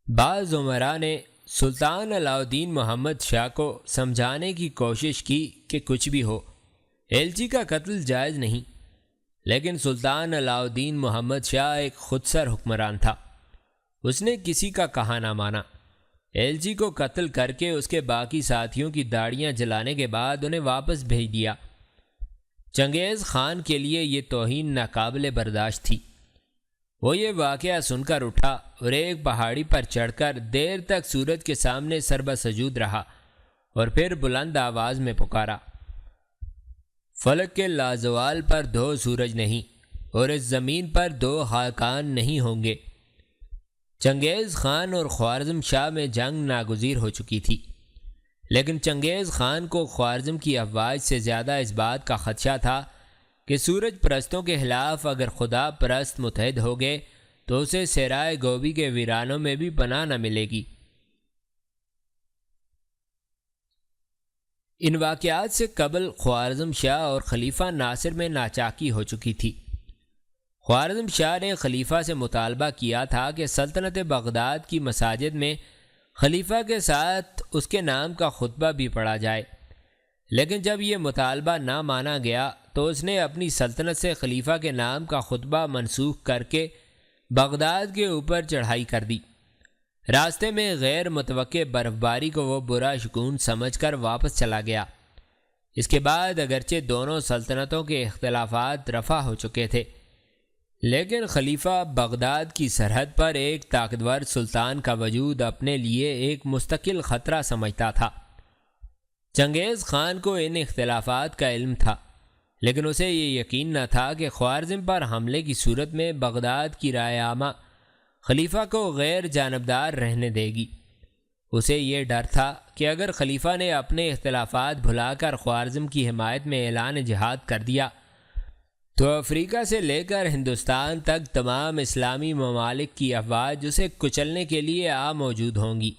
بعض عمراء نے سلطان علاء الدین محمد شاہ کو سمجھانے کی کوشش کی کہ کچھ بھی ہو، ایلچی کا قتل جائز نہیں، لیکن سلطان علاء الدین محمد شاہ ایک خودسر حکمران تھا۔ اس نے کسی کا کہا نہ مانا۔ ایلچی کو قتل کر کے اس کے باقی ساتھیوں کی داڑیاں جلانے کے بعد انہیں واپس بھیج دیا۔ چنگیز خان کے لیے یہ توہین ناقابل برداشت تھی۔ وہ یہ واقعہ سن کر اٹھا اور ایک پہاڑی پر چڑھ کر دیر تک سورج کے سامنے سربہ سجود رہا اور پھر بلند آواز میں پکارا، فلک کے لازوال پر دو سورج نہیں اور اس زمین پر دو خاقان نہیں ہوں گے۔ چنگیز خان اور خوارزم شاہ میں جنگ ناگزیر ہو چکی تھی، لیکن چنگیز خان کو خوارزم کی افواج سے زیادہ اس بات کا خدشہ تھا کہ سورج پرستوں کے خلاف اگر خدا پرست متحد ہو گئے تو اسے سرائے گوبی کے ویرانوں میں بھی پناہ نہ ملے گی۔ ان واقعات سے قبل خوارزم شاہ اور خلیفہ ناصر میں ناچاکی ہو چکی تھی۔ خوارزم شاہ نے خلیفہ سے مطالبہ کیا تھا کہ سلطنت بغداد کی مساجد میں خلیفہ کے ساتھ اس کے نام کا خطبہ بھی پڑھا جائے، لیکن جب یہ مطالبہ نہ مانا گیا تو اس نے اپنی سلطنت سے خلیفہ کے نام کا خطبہ منسوخ کر کے بغداد کے اوپر چڑھائی کر دی۔ راستے میں غیر متوقع برف باری کو وہ برا شگون سمجھ کر واپس چلا گیا۔ اس کے بعد اگرچہ دونوں سلطنتوں کے اختلافات رفع ہو چکے تھے، لیکن خلیفہ بغداد کی سرحد پر ایک طاقتور سلطان کا وجود اپنے لیے ایک مستقل خطرہ سمجھتا تھا۔ چنگیز خان کو ان اختلافات کا علم تھا، لیکن اسے یہ یقین نہ تھا کہ خوارزم پر حملے کی صورت میں بغداد کی رائے عامہ خلیفہ کو غیر جانبدار رہنے دے گی۔ اسے یہ ڈر تھا کہ اگر خلیفہ نے اپنے اختلافات بھلا کر خوارزم کی حمایت میں اعلان جہاد کر دیا تو افریقہ سے لے کر ہندوستان تک تمام اسلامی ممالک کی افواج اسے کچلنے کے لیے موجود ہوں گی۔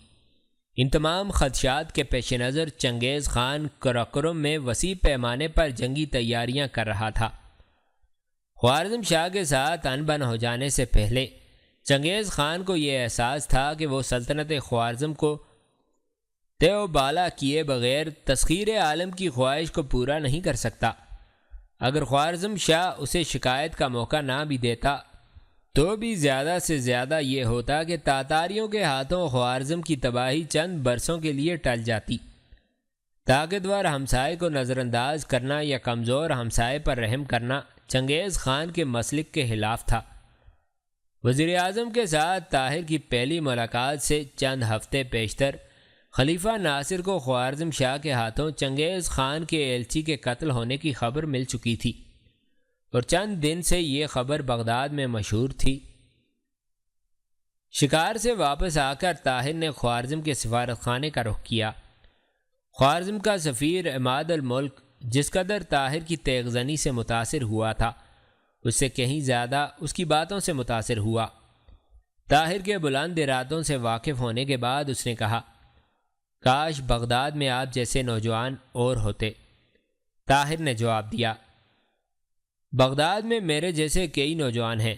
ان تمام خدشات کے پیش نظر چنگیز خان قراقرم میں وسیع پیمانے پر جنگی تیاریاں کر رہا تھا۔ خوارزم شاہ کے ساتھ انبن ہو جانے سے پہلے چنگیز خان کو یہ احساس تھا کہ وہ سلطنت خوارزم کو تیو بالا کیے بغیر تسخیر عالم کی خواہش کو پورا نہیں کر سکتا۔ اگر خوارزم شاہ اسے شکایت کا موقع نہ بھی دیتا تو بھی زیادہ سے زیادہ یہ ہوتا کہ تاتاریوں کے ہاتھوں خوارزم کی تباہی چند برسوں کے لیے ٹل جاتی۔ طاقتور ہمسائے کو نظر انداز کرنا یا کمزور ہمسائے پر رحم کرنا چنگیز خان کے مسلک کے خلاف تھا۔ وزیر اعظم کے ساتھ طاہر کی پہلی ملاقات سے چند ہفتے پیشتر خلیفہ ناصر کو خوارزم شاہ کے ہاتھوں چنگیز خان کے ایلچی کے قتل ہونے کی خبر مل چکی تھی، اور چند دن سے یہ خبر بغداد میں مشہور تھی۔ شکار سے واپس آ کر طاہر نے خوارزم کے سفارت خانے کا رخ کیا۔ خوارزم کا سفیر عماد الملک جس قدر طاہر کی تیغ زنی سے متاثر ہوا تھا، اس سے کہیں زیادہ اس کی باتوں سے متاثر ہوا۔ طاہر کے بلند ارادوں سے واقف ہونے کے بعد اس نے کہا، کاش بغداد میں آپ جیسے نوجوان اور ہوتے۔ طاہر نے جواب دیا، بغداد میں میرے جیسے کئی نوجوان ہیں،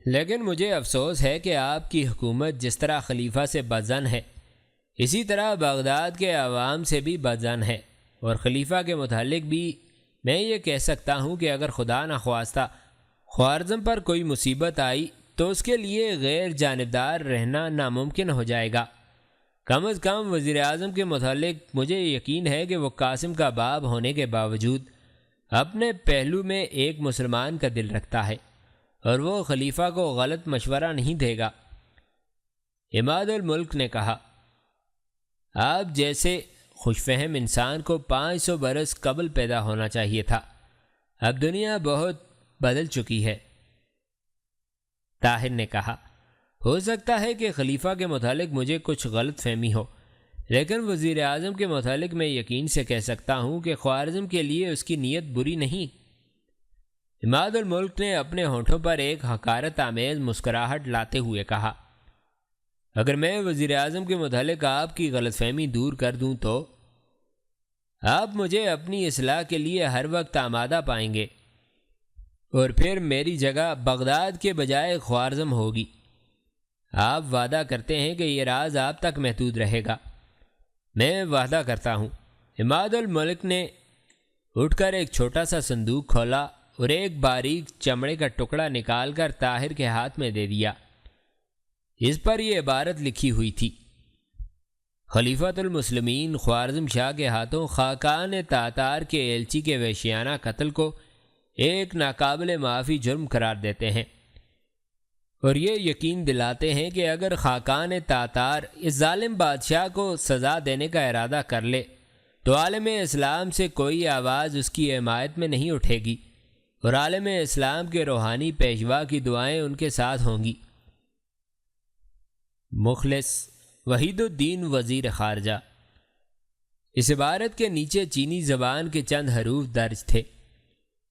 لیکن مجھے افسوس ہے کہ آپ کی حکومت جس طرح خلیفہ سے بدظن ہے، اسی طرح بغداد کے عوام سے بھی بدظن ہے، اور خلیفہ کے متعلق بھی میں یہ کہہ سکتا ہوں کہ اگر خدا نخواستہ خوارزم پر کوئی مصیبت آئی تو اس کے لیے غیر جانبدار رہنا ناممکن ہو جائے گا۔ کم از کم وزیر اعظم کے متعلق مجھے یقین ہے کہ وہ قاسم کا باب ہونے کے باوجود اپنے پہلو میں ایک مسلمان کا دل رکھتا ہے، اور وہ خلیفہ کو غلط مشورہ نہیں دے گا۔ عماد الملک نے کہا، آپ جیسے خوش فہم انسان کو 500 برس قبل پیدا ہونا چاہیے تھا۔ اب دنیا بہت بدل چکی ہے۔ طاہر نے کہا، ہو سکتا ہے کہ خلیفہ کے متعلق مجھے کچھ غلط فہمی ہو، لیکن وزیر اعظم کے متعلق میں یقین سے کہہ سکتا ہوں کہ خوارزم کے لیے اس کی نیت بری نہیں۔ عماد الملک نے اپنے ہونٹوں پر ایک حقارت آمیز مسکراہٹ لاتے ہوئے کہا، اگر میں وزیر اعظم کے متعلق آپ کی غلط فہمی دور کر دوں تو آپ مجھے اپنی اصلاح کے لیے ہر وقت آمادہ پائیں گے، اور پھر میری جگہ بغداد کے بجائے خوارزم ہوگی۔ آپ وعدہ کرتے ہیں کہ یہ راز آپ تک محدود رہے گا۔ میں وعدہ کرتا ہوں۔ عماد الملک نے اٹھ کر ایک چھوٹا سا صندوق کھولا اور ایک باریک چمڑے کا ٹکڑا نکال کر طاہر کے ہاتھ میں دے دیا۔ اس پر یہ عبارت لکھی ہوئی تھی: خلیفۃ المسلمین خوارزم شاہ کے ہاتھوں خاقان تاتار کے ایلچی کے وحشیانہ قتل کو ایک ناقابل معافی جرم قرار دیتے ہیں، اور یہ یقین دلاتے ہیں کہ اگر خاقان تاتار اس ظالم بادشاہ کو سزا دینے کا ارادہ کر لے تو عالم اسلام سے کوئی آواز اس کی حمایت میں نہیں اٹھے گی، اور عالم اسلام کے روحانی پیشوا کی دعائیں ان کے ساتھ ہوں گی۔ مخلص وحید الدین وزیر خارجہ۔ اس عبارت کے نیچے چینی زبان کے چند حروف درج تھے۔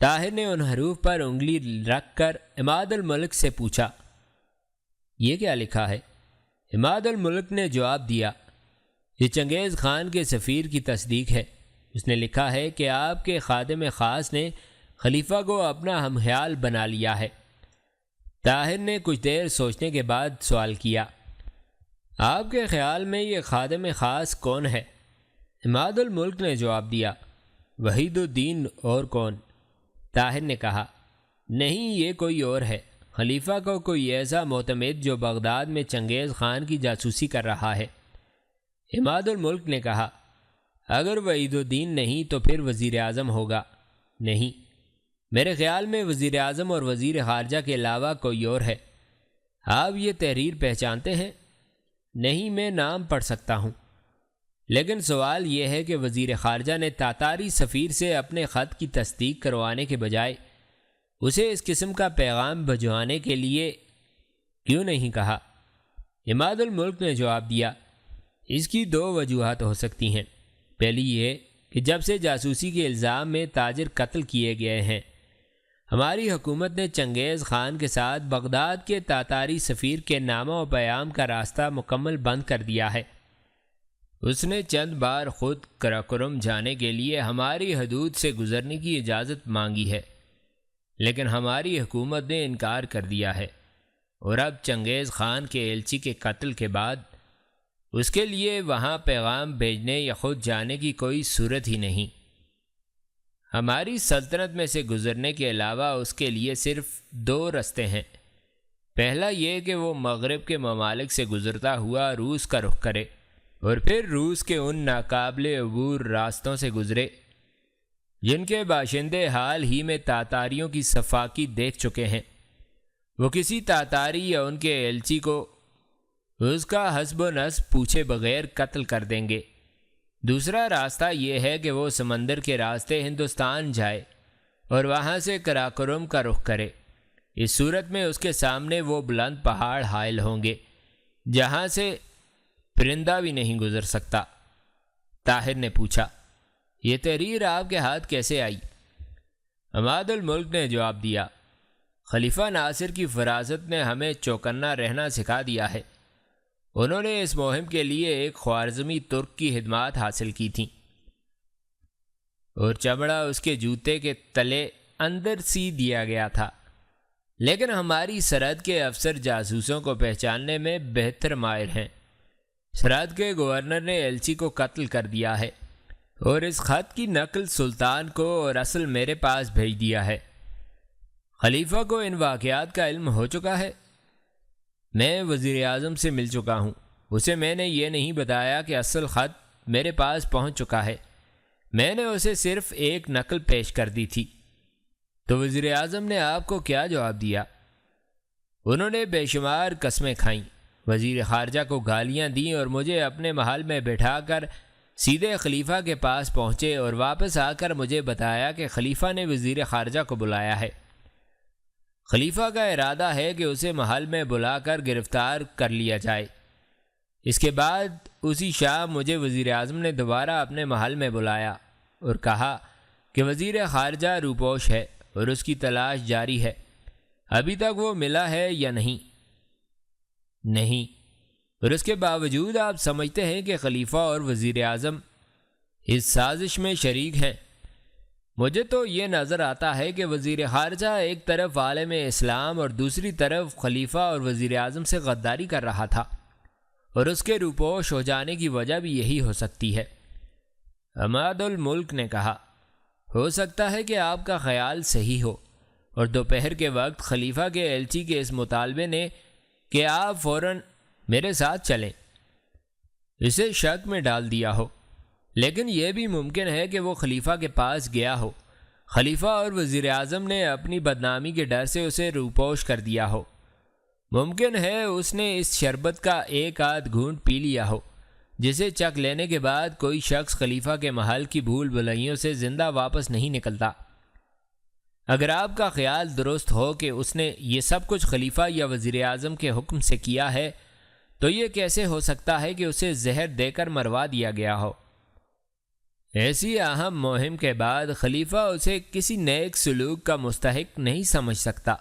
طاہر نے ان حروف پر انگلی رکھ کر عماد الملک سے پوچھا: یہ کیا لکھا ہے؟ عماد الملک نے جواب دیا: یہ چنگیز خان کے سفیر کی تصدیق ہے۔ اس نے لکھا ہے کہ آپ کے خادم خاص نے خلیفہ کو اپنا ہم خیال بنا لیا ہے۔ طاہر نے کچھ دیر سوچنے کے بعد سوال کیا: آپ کے خیال میں یہ خادم خاص کون ہے؟ عماد الملک نے جواب دیا: وحید الدین، اور کون؟ طاہر نے کہا: نہیں، یہ کوئی اور ہے۔ خلیفہ کو کوئی ایسا معتمد جو بغداد میں چنگیز خان کی جاسوسی کر رہا ہے۔ عماد الملک نے کہا: اگر وحید الدین نہیں تو پھر وزیر اعظم ہوگا۔ نہیں، میرے خیال میں وزیر اعظم اور وزیر خارجہ کے علاوہ کوئی اور ہے۔ آپ یہ تحریر پہچانتے ہیں؟ نہیں، میں نام پڑھ سکتا ہوں، لیکن سوال یہ ہے کہ وزیر خارجہ نے تاتاری سفیر سے اپنے خط کی تصدیق کروانے کے بجائے اسے اس قسم کا پیغام بھجوانے کے لیے کیوں نہیں کہا؟ عماد الملک نے جواب دیا: اس کی دو وجوہات ہو سکتی ہیں۔ پہلی یہ کہ جب سے جاسوسی کے الزام میں تاجر قتل کیے گئے ہیں، ہماری حکومت نے چنگیز خان کے ساتھ بغداد کے تاتاری سفیر کے نامہ و پیام کا راستہ مکمل بند کر دیا ہے۔ اس نے چند بار خود قراقرم جانے کے لیے ہماری حدود سے گزرنے کی اجازت مانگی ہے، لیکن ہماری حکومت نے انکار کر دیا ہے، اور اب چنگیز خان کے ایلچی کے قتل کے بعد اس کے لیے وہاں پیغام بھیجنے یا خود جانے کی کوئی صورت ہی نہیں۔ ہماری سلطنت میں سے گزرنے کے علاوہ اس کے لیے صرف دو رستے ہیں۔ پہلا یہ کہ وہ مغرب کے ممالک سے گزرتا ہوا روس کا رخ کرے، اور پھر روس کے ان ناقابل عبور راستوں سے گزرے جن کے باشندے حال ہی میں تاتاریوں کی صفاقی دیکھ چکے ہیں۔ وہ کسی تاتاری یا ان کے ایلچی کو اس کا حسب و نسب پوچھے بغیر قتل کر دیں گے۔ دوسرا راستہ یہ ہے کہ وہ سمندر کے راستے ہندوستان جائے اور وہاں سے قراقرم کا رخ کرے۔ اس صورت میں اس کے سامنے وہ بلند پہاڑ حائل ہوں گے جہاں سے پرندہ بھی نہیں گزر سکتا۔ طاہر نے پوچھا: یہ تحریر آپ کے ہاتھ کیسے آئی؟ عماد الملک نے جواب دیا: خلیفہ ناصر کی فراست نے ہمیں چوکنا رہنا سکھا دیا ہے۔ انہوں نے اس مہم کے لیے ایک خوارزمی ترک کی خدمات حاصل کی تھیں، اور چمڑا اس کے جوتے کے تلے اندر سی دیا گیا تھا، لیکن ہماری سرحد کے افسر جاسوسوں کو پہچاننے میں بہتر ماہر ہیں۔ سرحد کے گورنر نے ایلچی کو قتل کر دیا ہے، اور اس خط کی نقل سلطان کو اور اصل میرے پاس بھیج دیا ہے۔ خلیفہ کو ان واقعات کا علم ہو چکا ہے۔ میں وزیر اعظم سے مل چکا ہوں، اسے میں نے یہ نہیں بتایا کہ اصل خط میرے پاس پہنچ چکا ہے، میں نے اسے صرف ایک نقل پیش کر دی تھی۔ تو وزیر اعظم نے آپ کو کیا جواب دیا؟ انہوں نے بے شمار قسمیں کھائیں، وزیر خارجہ کو گالیاں دیں، اور مجھے اپنے محل میں بٹھا کر سیدھے خلیفہ کے پاس پہنچے اور واپس آ کر مجھے بتایا کہ خلیفہ نے وزیر خارجہ کو بلایا ہے۔ خلیفہ کا ارادہ ہے کہ اسے محل میں بلا کر گرفتار کر لیا جائے۔ اس کے بعد اسی شام مجھے وزیر اعظم نے دوبارہ اپنے محل میں بلایا اور کہا کہ وزیر خارجہ روپوش ہے اور اس کی تلاش جاری ہے۔ ابھی تک وہ ملا ہے یا نہیں؟ نہیں۔ اور اس کے باوجود آپ سمجھتے ہیں کہ خلیفہ اور وزیر اعظم اس سازش میں شریک ہیں؟ مجھے تو یہ نظر آتا ہے کہ وزیر خارجہ ایک طرف عالم اسلام اور دوسری طرف خلیفہ اور وزیر اعظم سے غداری کر رہا تھا، اور اس کے روپوش ہو جانے کی وجہ بھی یہی ہو سکتی ہے۔ عماد الملک نے کہا، ہو سکتا ہے کہ آپ کا خیال صحیح ہو، اور دوپہر کے وقت خلیفہ کے ایلچی کے اس مطالبے نے کہ آپ فوراً میرے ساتھ چلیں اسے شک میں ڈال دیا ہو، لیکن یہ بھی ممکن ہے کہ وہ خلیفہ کے پاس گیا ہو، خلیفہ اور وزیر اعظم نے اپنی بدنامی کے ڈر سے اسے روپوش کر دیا ہو، ممکن ہے اس نے اس شربت کا ایک آدھ گھونٹ پی لیا ہو جسے چکھ لینے کے بعد کوئی شخص خلیفہ کے محل کی بھول بھلائیوں سے زندہ واپس نہیں نکلتا۔ اگر آپ کا خیال درست ہو کہ اس نے یہ سب کچھ خلیفہ یا وزیر اعظم کے حکم سے کیا ہے، تو یہ کیسے ہو سکتا ہے کہ اسے زہر دے کر مروا دیا گیا ہو؟ ایسی اہم مہم کے بعد خلیفہ اسے کسی نیک سلوک کا مستحق نہیں سمجھ سکتا۔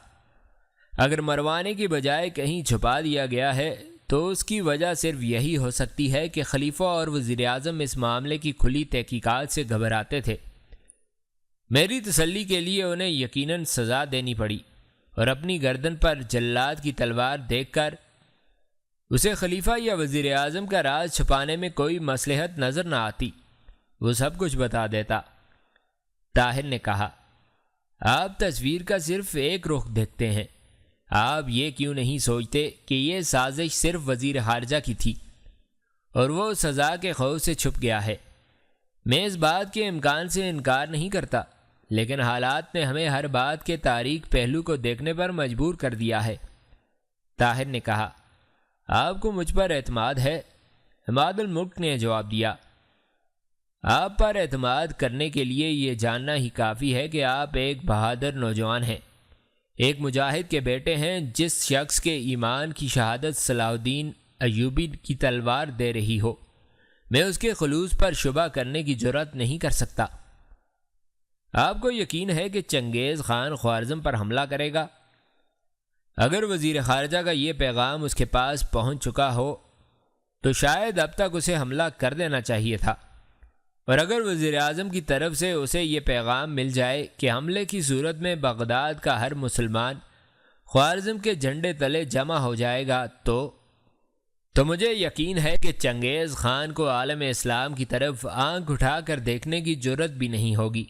اگر مروانے کی بجائے کہیں چھپا دیا گیا ہے تو اس کی وجہ صرف یہی ہو سکتی ہے کہ خلیفہ اور وزیر اعظم اس معاملے کی کھلی تحقیقات سے گھبراتے تھے۔ میری تسلی کے لیے انہیں یقیناً سزا دینی پڑی، اور اپنی گردن پر جلاد کی تلوار دیکھ کر اسے خلیفہ یا وزیر اعظم کا راز چھپانے میں کوئی مصلحت نظر نہ آتی، وہ سب کچھ بتا دیتا۔ طاہر نے کہا، آپ تصویر کا صرف ایک رخ دیکھتے ہیں، آپ یہ کیوں نہیں سوچتے کہ یہ سازش صرف وزیر خارجہ کی تھی اور وہ سزا کے خوف سے چھپ گیا ہے؟ میں اس بات کے امکان سے انکار نہیں کرتا، لیکن حالات نے ہمیں ہر بات کے تاریک پہلو کو دیکھنے پر مجبور کر دیا ہے۔ طاہر نے کہا، آپ کو مجھ پر اعتماد ہے؟ عماد الملک نے جواب دیا، آپ پر اعتماد کرنے کے لیے یہ جاننا ہی کافی ہے کہ آپ ایک بہادر نوجوان ہیں، ایک مجاہد کے بیٹے ہیں جس شخص کے ایمان کی شہادت صلاح الدین ایوبی کی تلوار دے رہی ہو۔ میں اس کے خلوص پر شبہ کرنے کی جرات نہیں کر سکتا۔ آپ کو یقین ہے کہ چنگیز خان خوارزم پر حملہ کرے گا؟ اگر وزیر خارجہ کا یہ پیغام اس کے پاس پہنچ چکا ہو تو شاید اب تک اسے حملہ کر دینا چاہیے تھا، اور اگر وزیر اعظم کی طرف سے اسے یہ پیغام مل جائے کہ حملے کی صورت میں بغداد کا ہر مسلمان خوارزم کے جھنڈے تلے جمع ہو جائے گا تو مجھے یقین ہے کہ چنگیز خان کو عالم اسلام کی طرف آنکھ اٹھا کر دیکھنے کی جرت بھی نہیں ہوگی۔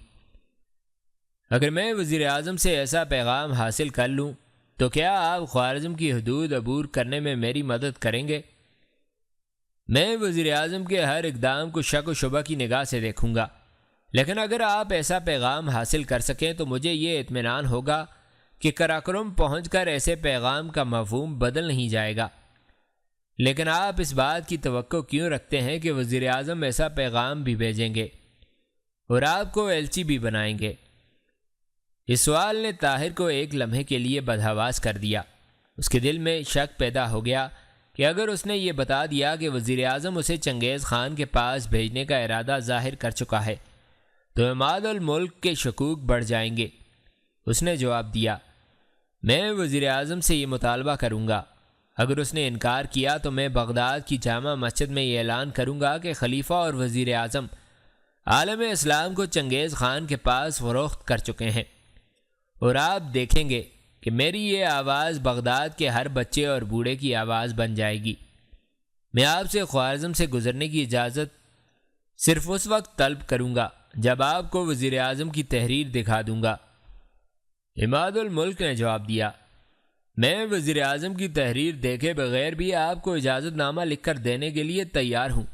اگر میں وزیر اعظم سے ایسا پیغام حاصل کر لوں تو کیا آپ خوارزم کی حدود عبور کرنے میں میری مدد کریں گے؟ میں وزیر اعظم کے ہر اقدام کو شک و شبہ کی نگاہ سے دیکھوں گا، لیکن اگر آپ ایسا پیغام حاصل کر سکیں تو مجھے یہ اطمینان ہوگا کہ قراقرم پہنچ کر ایسے پیغام کا مفہوم بدل نہیں جائے گا۔ لیکن آپ اس بات کی توقع کیوں رکھتے ہیں کہ وزیر اعظم ایسا پیغام بھی بھیجیں گے اور آپ کو ایلچی بھی بنائیں گے؟ اس سوال نے طاہر کو ایک لمحے کے لیے بدحواس کر دیا۔ اس کے دل میں شک پیدا ہو گیا کہ اگر اس نے یہ بتا دیا کہ وزیر اعظم اسے چنگیز خان کے پاس بھیجنے کا ارادہ ظاہر کر چکا ہے تو عماد الملک کے شکوک بڑھ جائیں گے۔ اس نے جواب دیا، میں وزیر اعظم سے یہ مطالبہ کروں گا، اگر اس نے انکار کیا تو میں بغداد کی جامع مسجد میں یہ اعلان کروں گا کہ خلیفہ اور وزیر اعظم عالم اسلام کو چنگیز خان کے پاس فروخت کر چکے ہیں، اور آپ دیکھیں گے کہ میری یہ آواز بغداد کے ہر بچے اور بوڑھے کی آواز بن جائے گی۔ میں آپ سے خوارزم سے گزرنے کی اجازت صرف اس وقت طلب کروں گا جب آپ کو وزیر اعظم کی تحریر دکھا دوں گا۔ عماد الملک نے جواب دیا، میں وزیر اعظم کی تحریر دیکھے بغیر بھی آپ کو اجازت نامہ لکھ کر دینے کے لیے تیار ہوں۔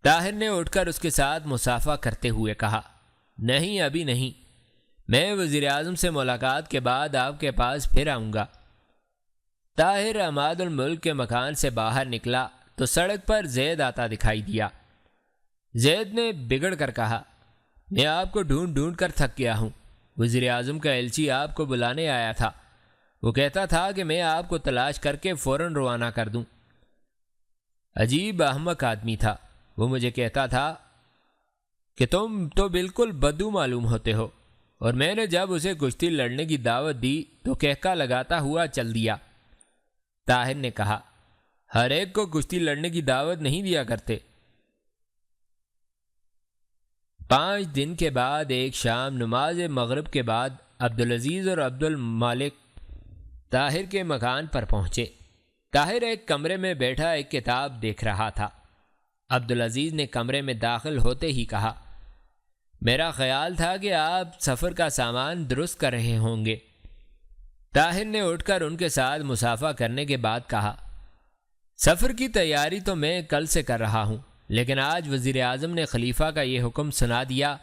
طاہر نے اٹھ کر اس کے ساتھ مصافحہ کرتے ہوئے کہا، نہیں ابھی نہیں، میں وزیر اعظم سے ملاقات کے بعد آپ کے پاس پھر آؤں گا۔ طاہر عماد الملک کے مکان سے باہر نکلا تو سڑک پر زید آتا دکھائی دیا۔ زید نے بگڑ کر کہا، میں آپ کو ڈھونڈ ڈھونڈ کر تھک گیا ہوں، وزیر اعظم کا ایلچی آپ کو بلانے آیا تھا، وہ کہتا تھا کہ میں آپ کو تلاش کر کے فوراً روانہ کر دوں۔ عجیب احمق آدمی تھا، وہ مجھے کہتا تھا کہ تم تو بالکل بدو معلوم ہوتے ہو، اور میں نے جب اسے کشتی لڑنے کی دعوت دی تو کہکا لگاتا ہوا چل دیا۔ طاہر نے کہا، ہر ایک کو کشتی لڑنے کی دعوت نہیں دیا کرتے۔ 5 دن کے بعد ایک شام نماز مغرب کے بعد عبدالعزیز اور عبد المالک طاہر کے مکان پر پہنچے۔ طاہر ایک کمرے میں بیٹھا ایک کتاب دیکھ رہا تھا۔ عبدالعزیز نے کمرے میں داخل ہوتے ہی کہا، میرا خیال تھا کہ آپ سفر کا سامان درست کر رہے ہوں گے۔ طاہر نے اٹھ کر ان کے ساتھ مصافحہ کرنے کے بعد کہا، سفر کی تیاری تو میں کل سے کر رہا ہوں، لیکن آج وزیر اعظم نے خلیفہ کا یہ حکم سنا دیا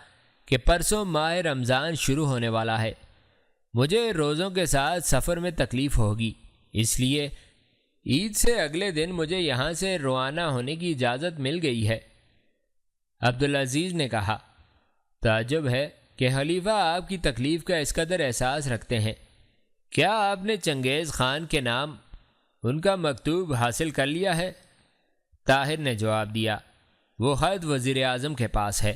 کہ پرسوں ماہ رمضان شروع ہونے والا ہے۔ مجھے روزوں کے ساتھ سفر میں تکلیف ہوگی، اس لیے عید سے اگلے دن مجھے یہاں سے روانہ ہونے کی اجازت مل گئی ہے۔ عبدالعزیز نے کہا، تعجب ہے کہ خلیفہ آپ کی تکلیف کا اس قدر احساس رکھتے ہیں۔ کیا آپ نے چنگیز خان کے نام ان کا مکتوب حاصل کر لیا ہے؟ طاہر نے جواب دیا، وہ خط وزیر اعظم کے پاس ہے،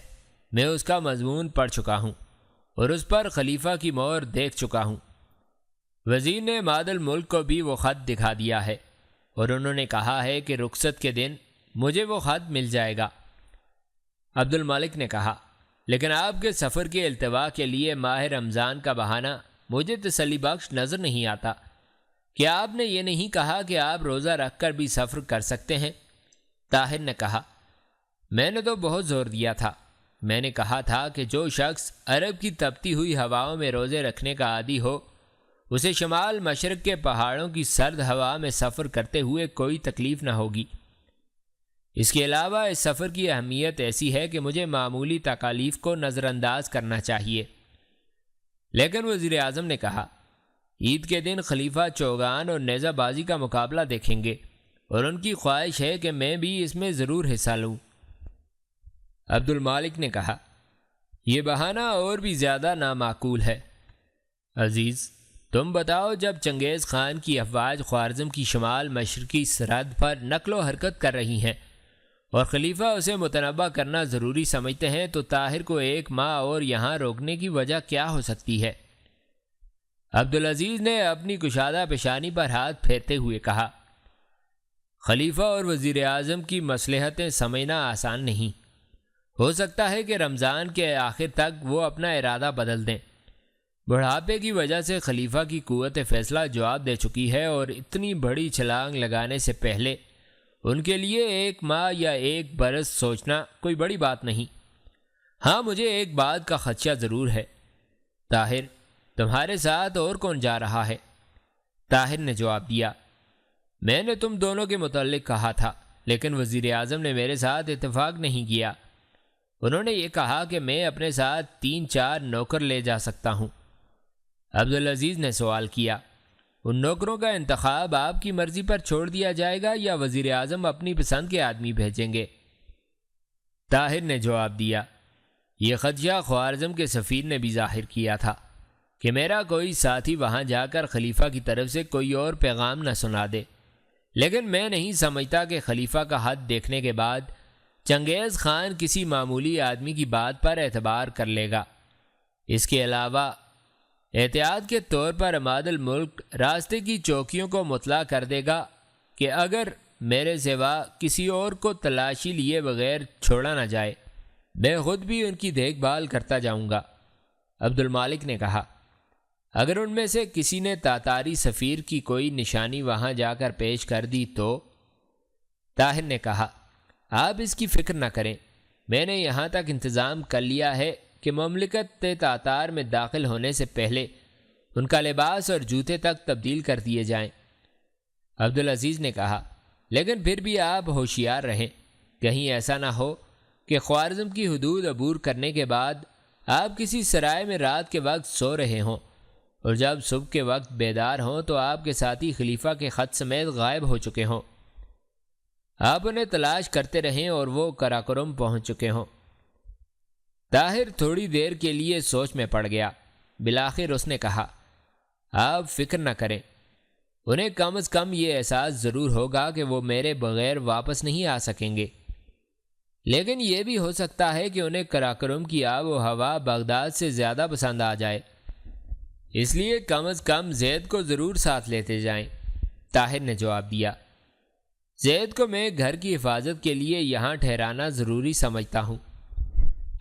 میں اس کا مضمون پڑھ چکا ہوں اور اس پر خلیفہ کی مہر دیکھ چکا ہوں۔ وزیر نے ماد الملک کو بھی وہ خط دکھا دیا ہے اور انہوں نے کہا ہے کہ رخصت کے دن مجھے وہ خط مل جائے گا۔ عبد المالک نے کہا، لیکن آپ کے سفر کے التوا کے لیے ماہ رمضان کا بہانہ مجھے تسلی بخش نظر نہیں آتا۔ کیا آپ نے یہ نہیں کہا کہ آپ روزہ رکھ کر بھی سفر کر سکتے ہیں؟ طاہر نے کہا، میں نے تو بہت زور دیا تھا۔ میں نے کہا تھا کہ جو شخص عرب کی تپتی ہوئی ہواؤں میں روزے رکھنے کا عادی ہو، اسے شمال مشرق کے پہاڑوں کی سرد ہوا میں سفر کرتے ہوئے کوئی تکلیف نہ ہوگی۔ اس کے علاوہ اس سفر کی اہمیت ایسی ہے کہ مجھے معمولی تکالیف کو نظر انداز کرنا چاہیے۔ لیکن وزیر اعظم نے کہا، عید کے دن خلیفہ چوگان اور نیزہ بازی کا مقابلہ دیکھیں گے اور ان کی خواہش ہے کہ میں بھی اس میں ضرور حصہ لوں۔ عبد المالک نے کہا، یہ بہانہ اور بھی زیادہ نامعقول ہے۔ عزیز، تم بتاؤ، جب چنگیز خان کی افواج خوارزم کی شمال مشرقی سرحد پر نقل و حرکت کر رہی ہیں اور خلیفہ اسے متنبع کرنا ضروری سمجھتے ہیں، تو طاہر کو 1 ماہ اور یہاں روکنے کی وجہ کیا ہو سکتی ہے؟ عبدالعزیز نے اپنی کشادہ پیشانی پر ہاتھ پھیرتے ہوئے کہا، خلیفہ اور وزیر اعظم کی مصلحتیں سمجھنا آسان نہیں۔ ہو سکتا ہے کہ رمضان کے آخر تک وہ اپنا ارادہ بدل دیں۔ بڑھاپے کی وجہ سے خلیفہ کی قوت فیصلہ جواب دے چکی ہے اور اتنی بڑی چھلانگ لگانے سے پہلے ان کے لیے 1 ماہ یا 1 برس سوچنا کوئی بڑی بات نہیں۔ ہاں، مجھے ایک بات کا خدشہ ضرور ہے۔ طاہر، تمہارے ساتھ اور کون جا رہا ہے؟ طاہر نے جواب دیا، میں نے تم دونوں کے متعلق کہا تھا، لیکن وزیر اعظم نے میرے ساتھ اتفاق نہیں کیا۔ انہوں نے یہ کہا کہ میں اپنے ساتھ 3-4 نوکر لے جا سکتا ہوں۔ عبدالعزیز نے سوال کیا، ان نوکروں کا انتخاب آپ کی مرضی پر چھوڑ دیا جائے گا یا وزیر اعظم اپنی پسند کے آدمی بھیجیں گے؟ طاہر نے جواب دیا، یہ خدشہ خوارزم کے سفیر نے بھی ظاہر کیا تھا کہ میرا کوئی ساتھی وہاں جا کر خلیفہ کی طرف سے کوئی اور پیغام نہ سنا دے، لیکن میں نہیں سمجھتا کہ خلیفہ کا خط دیکھنے کے بعد چنگیز خان کسی معمولی آدمی کی بات پر اعتبار کر لے گا۔ اس کے علاوہ احتیاط کے طور پر عماد الملک راستے کی چوکیوں کو مطلع کر دے گا کہ اگر میرے سوا کسی اور کو تلاشی لیے بغیر چھوڑا نہ جائے، میں خود بھی ان کی دیکھ بھال کرتا جاؤں گا۔ عبد المالک نے کہا، اگر ان میں سے کسی نے تاتاری سفیر کی کوئی نشانی وہاں جا کر پیش کر دی تو؟ طاہر نے کہا، آپ اس کی فکر نہ کریں، میں نے یہاں تک انتظام کر لیا ہے کہ مملکت تاتار میں داخل ہونے سے پہلے ان کا لباس اور جوتے تک تبدیل کر دیے جائیں۔ عبدالعزیز نے کہا، لیکن پھر بھی آپ ہوشیار رہیں، کہیں ایسا نہ ہو کہ خوارزم کی حدود عبور کرنے کے بعد آپ کسی سرائے میں رات کے وقت سو رہے ہوں اور جب صبح کے وقت بیدار ہوں تو آپ کے ساتھی خلیفہ کے خط سمیت غائب ہو چکے ہوں۔ آپ انہیں تلاش کرتے رہیں اور وہ کراکرم پہنچ چکے ہوں۔ طاہر تھوڑی دیر کے لیے سوچ میں پڑ گیا۔ بالآخر اس نے کہا، آپ فکر نہ کریں، انہیں کم از کم یہ احساس ضرور ہوگا کہ وہ میرے بغیر واپس نہیں آ سکیں گے، لیکن یہ بھی ہو سکتا ہے کہ انہیں کراکرم کی آب و ہوا بغداد سے زیادہ پسند آ جائے، اس لیے کم از کم زید کو ضرور ساتھ لیتے جائیں۔ طاہر نے جواب دیا، زید کو میں گھر کی حفاظت کے لیے یہاں ٹھہرانا ضروری سمجھتا ہوں۔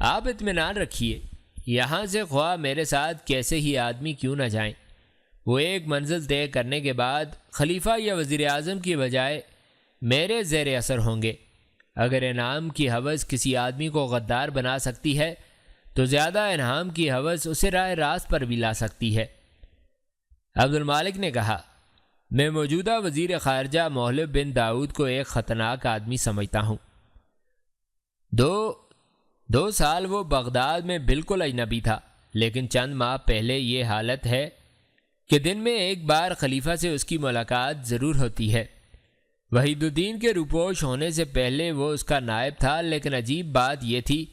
آپ اطمینان رکھیے، یہاں سے خواہ میرے ساتھ کیسے ہی آدمی کیوں نہ جائیں، وہ ایک منزل طے کرنے کے بعد خلیفہ یا وزیر اعظم کی بجائے میرے زیر اثر ہوں گے۔ اگر انعام کی ہوس کسی آدمی کو غدار بنا سکتی ہے تو زیادہ انعام کی ہوس اسے راہ راست پر بھی لا سکتی ہے۔ عبد المالک نے کہا، میں موجودہ وزیر خارجہ محلب بن داؤد کو ایک خطرناک آدمی سمجھتا ہوں۔ دو سال وہ بغداد میں بالکل اجنبی تھا، لیکن چند ماہ پہلے یہ حالت ہے کہ دن میں ایک بار خلیفہ سے اس کی ملاقات ضرور ہوتی ہے۔ وحید الدین کے روپوش ہونے سے پہلے وہ اس کا نائب تھا، لیکن عجیب بات یہ تھی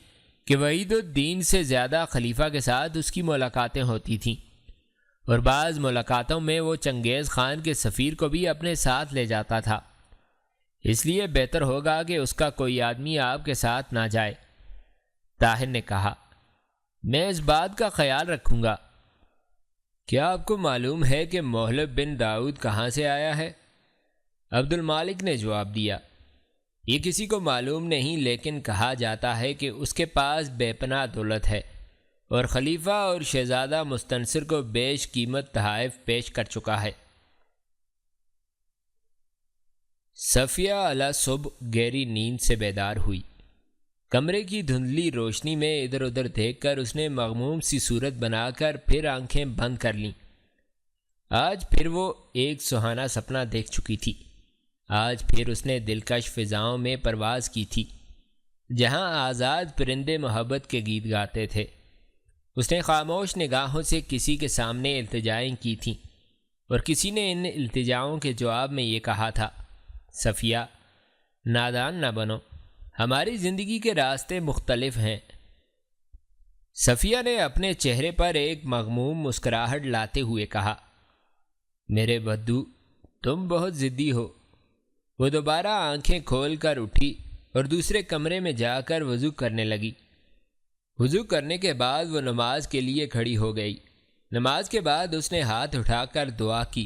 کہ وحید الدین سے زیادہ خلیفہ کے ساتھ اس کی ملاقاتیں ہوتی تھیں، اور بعض ملاقاتوں میں وہ چنگیز خان کے سفیر کو بھی اپنے ساتھ لے جاتا تھا۔ اس لیے بہتر ہوگا کہ اس کا کوئی آدمی آپ کے ساتھ نہ جائے۔ طاہر نے کہا، میں اس بات کا خیال رکھوں گا۔ کیا آپ کو معلوم ہے کہ محلب بن داؤد کہاں سے آیا ہے؟ عبد المالک نے جواب دیا، یہ کسی کو معلوم نہیں، لیکن کہا جاتا ہے کہ اس کے پاس بے پناہ دولت ہے اور خلیفہ اور شہزادہ مستنصر کو بیش قیمت تحائف پیش کر چکا ہے۔ صفیہ علی صبح گہری نیند سے بیدار ہوئی۔ کمرے کی دھندلی روشنی میں ادھر ادھر دیکھ کر اس نے مغموم سی صورت بنا کر پھر آنکھیں بند کر لیں۔ آج پھر وہ ایک سہانا سپنا دیکھ چکی تھی۔ آج پھر اس نے دلکش فضاؤں میں پرواز کی تھی، جہاں آزاد پرندے محبت کے گیت گاتے تھے۔ اس نے خاموش نگاہوں سے کسی کے سامنے التجائیں کی تھیں، اور کسی نے ان التجاؤں کے جواب میں یہ کہا تھا، صفیہ، نادان نہ بنو، ہماری زندگی کے راستے مختلف ہیں۔ صفیہ نے اپنے چہرے پر ایک مغموم مسکراہٹ لاتے ہوئے کہا، میرے بدو، تم بہت ضدی ہو۔ وہ دوبارہ آنکھیں کھول کر اٹھی اور دوسرے کمرے میں جا کر وضو کرنے لگی۔ وضو کرنے کے بعد وہ نماز کے لیے کھڑی ہو گئی۔ نماز کے بعد اس نے ہاتھ اٹھا کر دعا کی،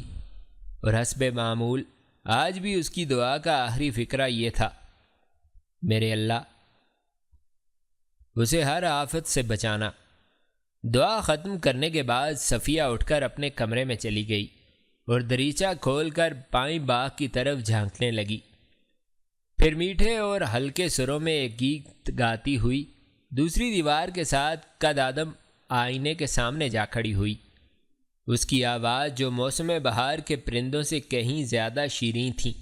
اور حسب معمول آج بھی اس کی دعا کا آخری فقرہ یہ تھا، میرے اللہ، اسے ہر آفت سے بچانا۔ دعا ختم کرنے کے بعد صفیہ اٹھ کر اپنے کمرے میں چلی گئی اور دریچہ کھول کر بائیں باغ کی طرف جھانکنے لگی۔ پھر میٹھے اور ہلکے سروں میں ایک گیت گاتی ہوئی دوسری دیوار کے ساتھ قد آدم آئینے کے سامنے جا کھڑی ہوئی۔ اس کی آواز، جو موسم بہار کے پرندوں سے کہیں زیادہ شیریں تھی،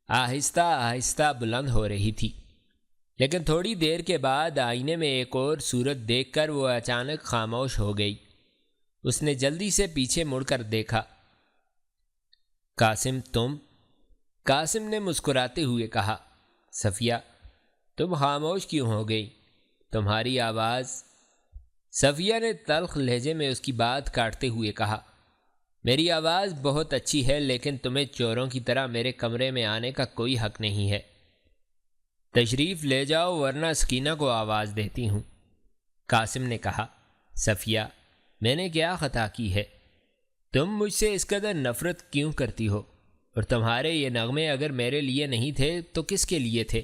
آہستہ آہستہ بلند ہو رہی تھی۔ لیکن تھوڑی دیر کے بعد آئینے میں ایک اور صورت دیکھ کر وہ اچانک خاموش ہو گئی۔ اس نے جلدی سے پیچھے مڑ کر دیکھا۔ قاسم، تم؟ قاسم نے مسکراتے ہوئے کہا، صفیہ، تم خاموش کیوں ہو گئی؟ تمہاری آواز؟ صفیہ نے تلخ لہجے میں اس کی بات کاٹتے ہوئے کہا، میری آواز بہت اچھی ہے، لیکن تمہیں چوروں کی طرح میرے کمرے میں آنے کا کوئی حق نہیں ہے۔ تشریف لے جاؤ ورنہ سکینہ کو آواز دیتی ہوں۔ قاسم نے کہا، صفیہ، میں نے کیا خطا کی ہے؟ تم مجھ سے اس قدر نفرت کیوں کرتی ہو؟ اور تمہارے یہ نغمے اگر میرے لیے نہیں تھے تو کس کے لیے تھے؟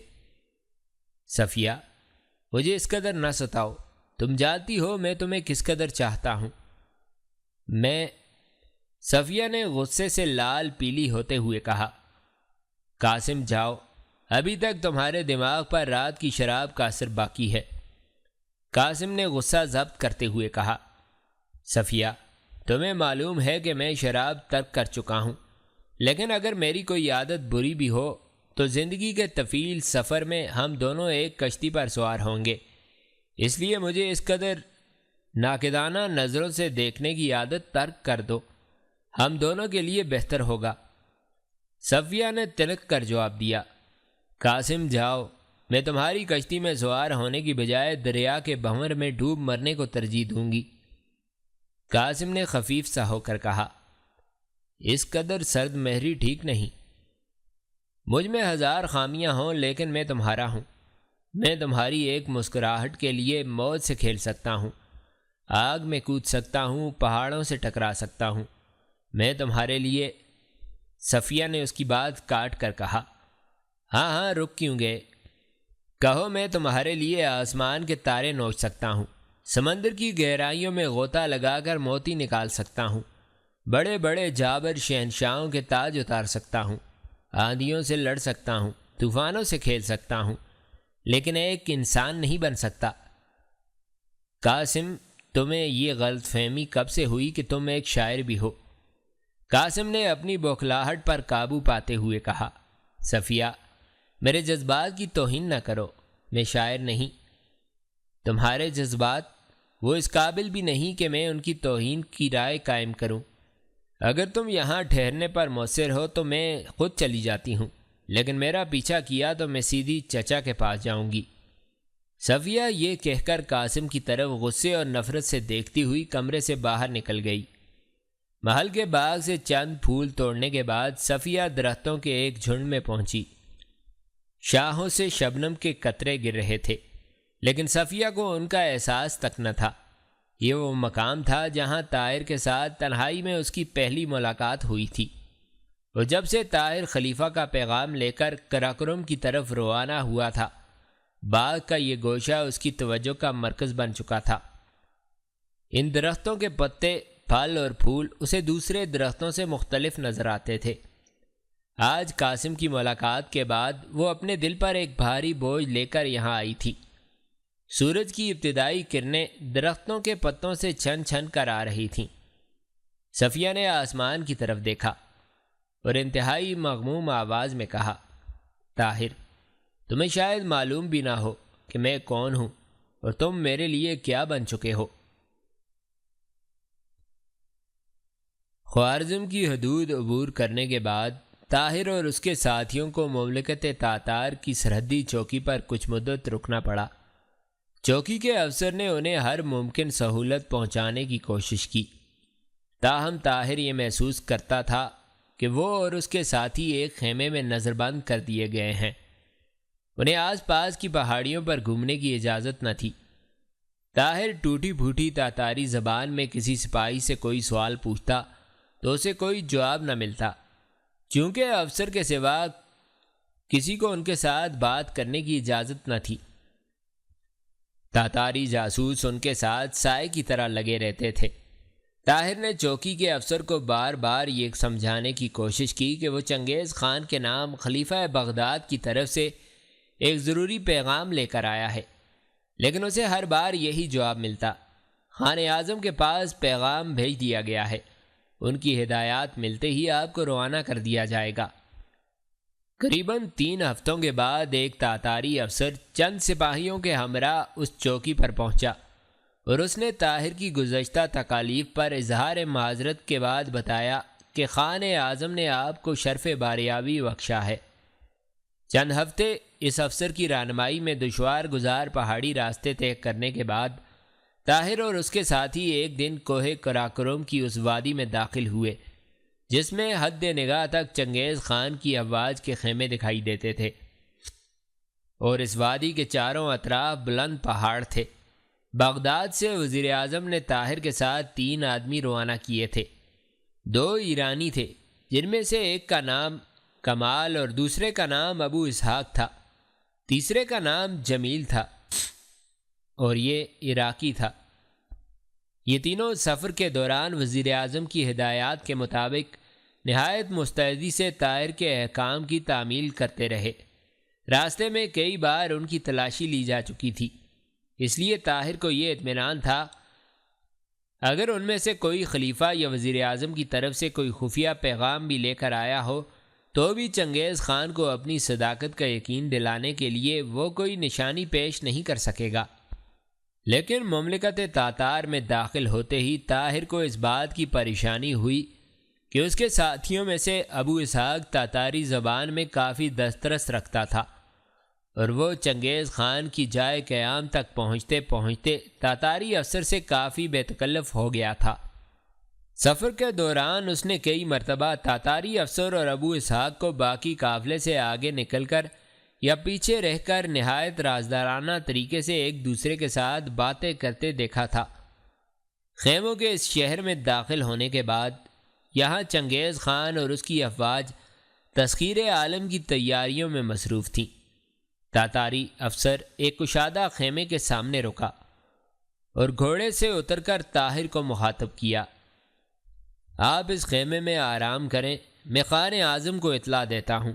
صفیہ، مجھے اس قدر نہ ستاؤ، تم جانتی ہو میں تمہیں کس قدر چاہتا ہوں۔ صفیہ نے غصے سے لال پیلی ہوتے ہوئے کہا، قاسم جاؤ، ابھی تک تمہارے دماغ پر رات کی شراب کا اثر باقی ہے۔ قاسم نے غصہ ضبط کرتے ہوئے کہا، صفیہ، تمہیں معلوم ہے کہ میں شراب ترک کر چکا ہوں، لیکن اگر میری کوئی عادت بری بھی ہو تو زندگی کے طویل سفر میں ہم دونوں ایک کشتی پر سوار ہوں گے، اس لیے مجھے اس قدر ناقدانہ نظروں سے دیکھنے کی عادت ترک کر دو، ہم دونوں کے لیے بہتر ہوگا۔ صفیہ نے تنک کر جواب دیا، قاسم جاؤ، میں تمہاری کشتی میں سوار ہونے کی بجائے دریا کے بھنور میں ڈوب مرنے کو ترجیح دوں گی۔ قاسم نے خفیف سا ہو کر کہا، اس قدر سرد مہری ٹھیک نہیں۔ مجھ میں ہزار خامیاں ہوں لیکن میں تمہارا ہوں۔ میں تمہاری ایک مسکراہٹ کے لیے موت سے کھیل سکتا ہوں، آگ میں کود سکتا ہوں، پہاڑوں سے ٹکرا سکتا ہوں۔ میں تمہارے لیے… صفیہ نے اس کی بات کاٹ کر کہا، ہاں رک کیوں گئے؟ کہو میں تمہارے لیے آسمان کے تارے نوچ سکتا ہوں، سمندر کی گہرائیوں میں غوطہ لگا کر موتی نکال سکتا ہوں، بڑے بڑے جابر شہنشاہوں کے تاج اتار سکتا ہوں، آندھیوں سے لڑ سکتا ہوں، طوفانوں سے کھیل سکتا ہوں، لیکن ایک انسان نہیں بن سکتا۔ قاسم، تمہیں یہ غلط فہمی کب سے ہوئی کہ تم ایک شاعر بھی ہو؟ قاسم نے اپنی بوکھلاہٹ پر قابو پاتے ہوئے کہا، صفیہ، میرے جذبات کی توہین نہ کرو، میں شاعر نہیں۔ تمہارے جذبات، وہ اس قابل بھی نہیں کہ میں ان کی توہین کی رائے قائم کروں۔ اگر تم یہاں ٹھہرنے پر مؤثر ہو تو میں خود چلی جاتی ہوں، لیکن میرا پیچھا کیا تو میں سیدھی چچا کے پاس جاؤں گی۔ صفیہ یہ کہہ کر قاسم کی طرف غصے اور نفرت سے دیکھتی ہوئی کمرے سے باہر نکل گئی۔ محل کے باغ سے چند پھول توڑنے کے بعد صفیہ درختوں کے ایک جھنڈ میں پہنچی۔ شاخوں سے شبنم کے قطرے گر رہے تھے، لیکن صفیہ کو ان کا احساس تک نہ تھا۔ یہ وہ مقام تھا جہاں طاہر کے ساتھ تنہائی میں اس کی پہلی ملاقات ہوئی تھی۔ وہ جب سے طاہر خلیفہ کا پیغام لے کر قراقرم کی طرف روانہ ہوا تھا، باغ کا یہ گوشہ اس کی توجہ کا مرکز بن چکا تھا۔ ان درختوں کے پتے، پھل اور پھول اسے دوسرے درختوں سے مختلف نظر آتے تھے۔ آج قاسم کی ملاقات کے بعد وہ اپنے دل پر ایک بھاری بوجھ لے کر یہاں آئی تھی۔ سورج کی ابتدائی کرنیں درختوں کے پتوں سے چھن چھن کر آ رہی تھیں۔ صفیہ نے آسمان کی طرف دیکھا اور انتہائی مغموم آواز میں کہا، طاہر، تمہیں شاید معلوم بھی نہ ہو کہ میں کون ہوں اور تم میرے لیے کیا بن چکے ہو۔ خوارزم کی حدود عبور کرنے کے بعد طاہر اور اس کے ساتھیوں کو مملکت تاتار کی سرحدی چوکی پر کچھ مدت رکنا پڑا۔ چوکی کے افسر نے انہیں ہر ممکن سہولت پہنچانے کی کوشش کی، تاہم طاہر یہ محسوس کرتا تھا کہ وہ اور اس کے ساتھی ایک خیمے میں نظر بند کر دیے گئے ہیں۔ انہیں آس پاس کی پہاڑیوں پر گھومنے کی اجازت نہ تھی۔ طاہر ٹوٹی پھوٹی تاتاری زبان میں کسی سپاہی سے کوئی سوال پوچھتا تو اسے کوئی جواب نہ ملتا، چونکہ افسر کے سوا کسی کو ان کے ساتھ بات کرنے کی اجازت نہ تھی۔ تاتاری جاسوس ان کے ساتھ سائے کی طرح لگے رہتے تھے۔ طاہر نے چوکی کے افسر کو بار بار یہ سمجھانے کی کوشش کی کہ وہ چنگیز خان کے نام خلیفہ بغداد کی طرف سے ایک ضروری پیغام لے کر آیا ہے، لیکن اسے ہر بار یہی جواب ملتا، خان اعظم کے پاس پیغام بھیج دیا گیا ہے، ان کی ہدایات ملتے ہی آپ کو روانہ کر دیا جائے گا۔ قریباً 3 ہفتوں کے بعد ایک تاتاری افسر چند سپاہیوں کے ہمراہ اس چوکی پر پہنچا اور اس نے طاہر کی گزشتہ تکالیف پر اظہار معذرت کے بعد بتایا کہ خان اعظم نے آپ کو شرف باریابی بخشا ہے۔ چند ہفتے اس افسر کی رہنمائی میں دشوار گزار پہاڑی راستے طے کرنے کے بعد طاہر اور اس کے ساتھی ایک دن کوہ قراقرم کی اس وادی میں داخل ہوئے جس میں حد نگاہ تک چنگیز خان کی افواج کے خیمے دکھائی دیتے تھے، اور اس وادی کے چاروں اطراف بلند پہاڑ تھے۔ بغداد سے وزیر اعظم نے طاہر کے ساتھ 3 آدمی روانہ کیے تھے۔ 2 ایرانی تھے، جن میں سے ایک کا نام کمال اور دوسرے کا نام ابو اسحاق تھا، تیسرے کا نام جمیل تھا اور یہ عراقی تھا۔ یہ تینوں سفر کے دوران وزیر اعظم کی ہدایات کے مطابق نہایت مستعدی سے طاہر کے احکام کی تعمیل کرتے رہے۔ راستے میں کئی بار ان کی تلاشی لی جا چکی تھی، اس لیے طاہر کو یہ اطمینان تھا اگر ان میں سے کوئی خلیفہ یا وزیر اعظم کی طرف سے کوئی خفیہ پیغام بھی لے کر آیا ہو تو بھی چنگیز خان کو اپنی صداقت کا یقین دلانے کے لیے وہ کوئی نشانی پیش نہیں کر سکے گا۔ لیکن مملکت تاتار میں داخل ہوتے ہی طاہر کو اس بات کی پریشانی ہوئی کہ اس کے ساتھیوں میں سے ابو اسحاق تاتاری زبان میں کافی دسترس رکھتا تھا، اور وہ چنگیز خان کی جائے قیام تک پہنچتے پہنچتے تاتاری افسر سے کافی بے تکلف ہو گیا تھا۔ سفر کے دوران اس نے کئی مرتبہ تاتاری افسر اور ابو اسحاق کو باقی قافلے سے آگے نکل کر یا پیچھے رہ کر نہایت رازدارانہ طریقے سے ایک دوسرے کے ساتھ باتیں کرتے دیکھا تھا۔ خیموں کے اس شہر میں داخل ہونے کے بعد یہاں چنگیز خان اور اس کی افواج تسخیر عالم کی تیاریوں میں مصروف تھیں۔ تاتاری افسر ایک کشادہ خیمے کے سامنے رکا اور گھوڑے سے اتر کر طاہر کو مخاطب کیا۔ آپ اس خیمے میں آرام کریں، میں خان اعظم کو اطلاع دیتا ہوں۔